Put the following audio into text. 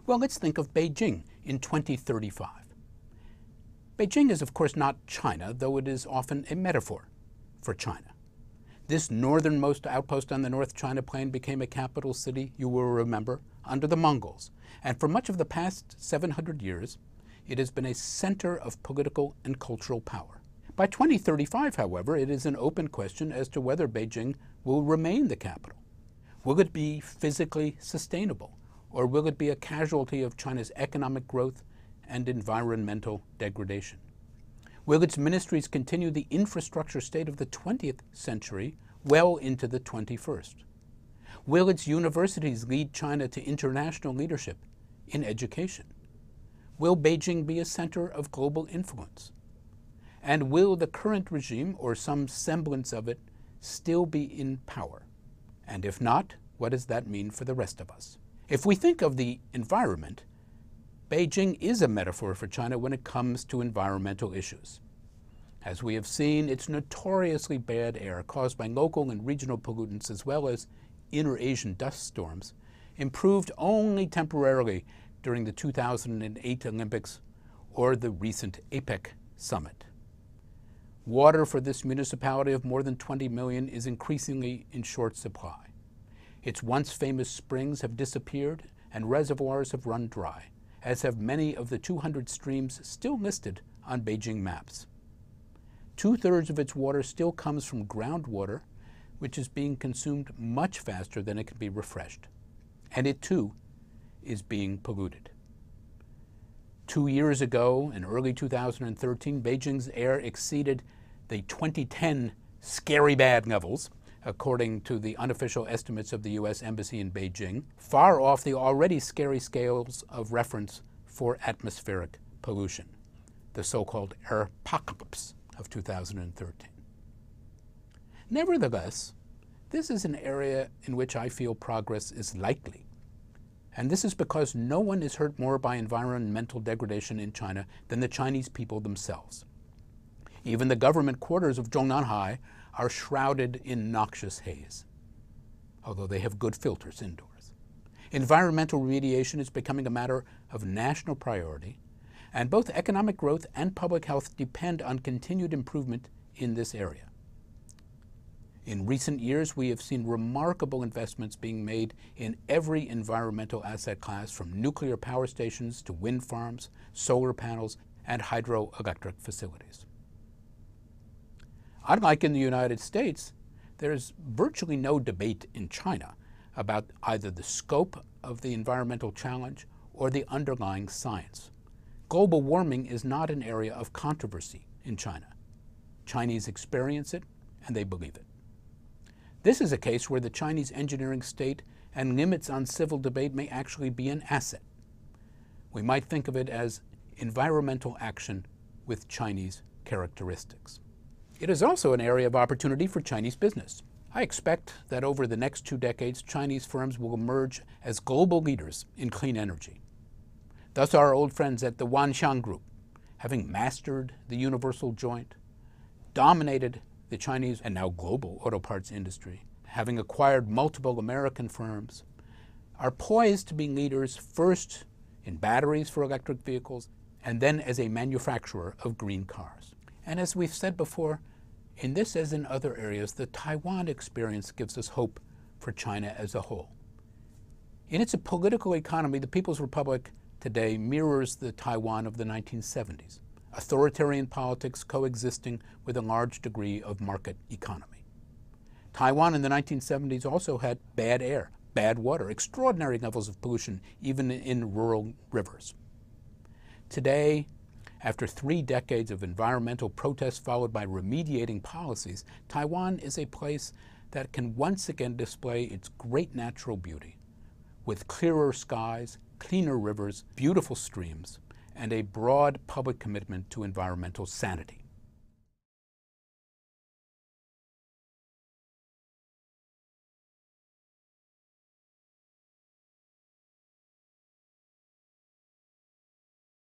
Well, let's think of Beijing in 2035. Beijing is, of course, not China, though it is often a metaphor for China. This northernmost outpost on the North China Plain became a capital city, you will remember, under the Mongols. And for much of the past 700 years, it has been a center of political and cultural power. By 2035, however, it is an open question as to whether Beijing will remain the capital. Will it be physically sustainable, or will it be a casualty of China's economic growth and environmental degradation? Will its ministries continue the infrastructure state of the 20th century well into the 21st? Will its universities lead China to international leadership in education? Will Beijing be a center of global influence? And will the current regime, or some semblance of it, still be in power? And if not, what does that mean for the rest of us? If we think of the environment, Beijing is a metaphor for China when it comes to environmental issues. As we have seen, its notoriously bad air caused by local and regional pollutants as well as inter-Asian dust storms improved only temporarily during the 2008 Olympics or the recent APEC summit. Water for this municipality of more than 20 million is increasingly in short supply. Its once famous springs have disappeared and reservoirs have run dry, as have many of the 200 streams still listed on Beijing maps. 2/3 of its water still comes from groundwater, which is being consumed much faster than it can be refreshed. And it too is being polluted. 2 years ago, in early 2013, Beijing's air exceeded the 2010 scary bad levels, according to the unofficial estimates of the U.S. Embassy in Beijing, far off the already scary scales of reference for atmospheric pollution, the so-called airpocalypse of 2013. Nevertheless, this is an area in which I feel progress is likely. And this is because no one is hurt more by environmental degradation in China than the Chinese people themselves. Even the government quarters of Zhongnanhai are shrouded in noxious haze, although they have good filters indoors. Environmental remediation is becoming a matter of national priority, and both economic growth and public health depend on continued improvement in this area. In recent years, we have seen remarkable investments being made in every environmental asset class, from nuclear power stations to wind farms, solar panels, and hydroelectric facilities. Unlike in the United States, there is virtually no debate in China about either the scope of the environmental challenge or the underlying science. Global warming is not an area of controversy in China. Chinese experience it, and they believe it. This is a case where the Chinese engineering state and limits on civil debate may actually be an asset. We might think of it as environmental action with Chinese characteristics. It is also an area of opportunity for Chinese business. I expect that over the next 2 decades, Chinese firms will emerge as global leaders in clean energy. Thus, our old friends at the Wanxiang Group, having mastered the universal joint, dominated the Chinese and now global auto parts industry, having acquired multiple American firms, are poised to be leaders first in batteries for electric vehicles and then as a manufacturer of green cars. And as we've said before, in this as in other areas, the Taiwan experience gives us hope for China as a whole. In its political economy, the People's Republic today mirrors the Taiwan of the 1970s, authoritarian politics coexisting with a large degree of market economy. Taiwan in the 1970s also had bad air, bad water, extraordinary levels of pollution, even in rural rivers. Today, after 3 decades of environmental protests followed by remediating policies, Taiwan is a place that can once again display its great natural beauty, with clearer skies, cleaner rivers, beautiful streams, and a broad public commitment to environmental sanity.